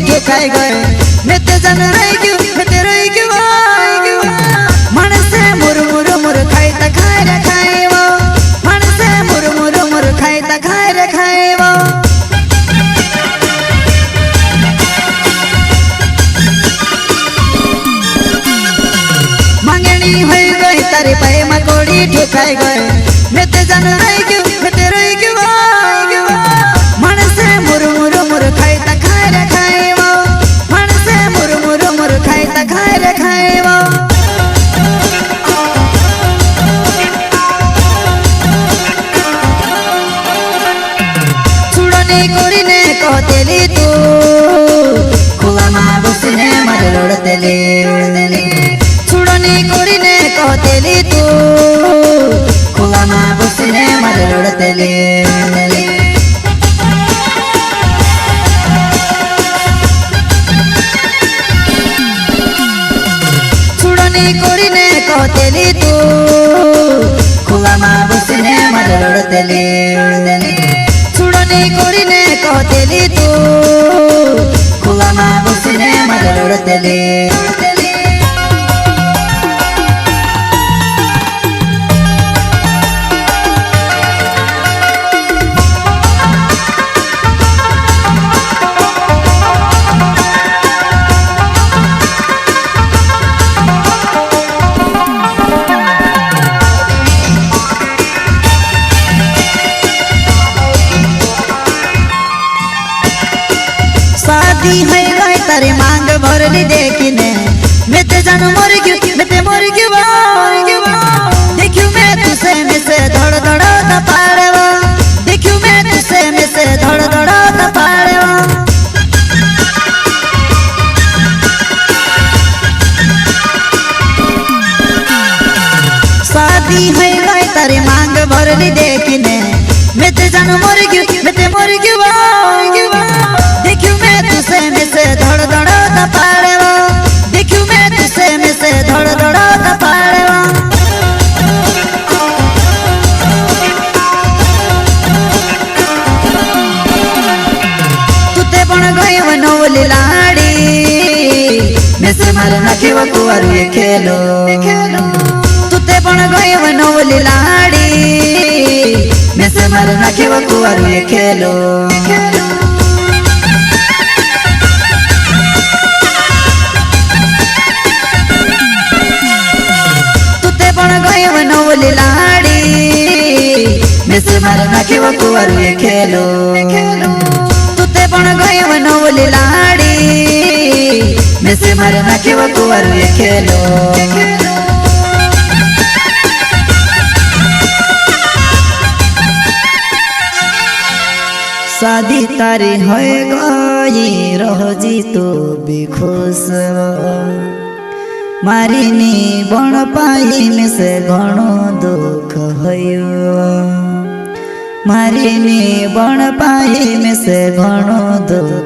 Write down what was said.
ठुकाई गए मैं ते जन रही क्यों मन से मुर मुर मुर खाई ता खाए रे खाए वो मन से मुर मुर मुर खाई ता खाए रे खाए वो मांगनी हो गई तारी पाए मकोड़ी ठुकाई गए मैं ते जन रही क्यों मन से मुर मुर मुर खाई ता खाए रे खाए वो मन से मुर मुर मुर खाई ता खाए रे खाए वो छुड़नी कोरी ने कहतेली तू खुला माँ बसने मर लड़तेली छुड़नी कोरी ने कहतेली तू खुला माँ बसने मर लड़तेली कहतेली तू खुला माँ बसने मर लड़तेली छुड़नी कोरी ने कहतेली तू खुला माँ बसने मर लड़तेली शादी है गई तारी मांग भरली देखने मैं ते जान मर गयो देखियो मैं तुसे में से धड़ धड़ ता पाड़वा देखियो मैं तुसे में से धड़ धड़ ता पाड़वा शादी है गई तारी मांग भरली देखने मैं ते जान मर गयो देखियो मैं तुसे में से धड़ धड़ ता पाड़वा देखियो मैं तुसे में से धड़ धड़ ता पाड़वा तुते पण गई वनोली लाड़ी में से मार नाखी वो कुंवारू ये खेलो तुते पण गई वनोली लाड़ी में से मार नाखी वो कुंवारू ये खेलो नवली लाड़ी में से मार नाखी वो कुंवारू ये खेलो तुते पण गई नवली लाड़ी में से मार नाखी वो कुंवारू ये खेलो शादी तारी हो गई रहो जी तो भी खुश मारिनी बण पाई में से घणो दुख भयो मारिनी बण पाई में से घणो दुख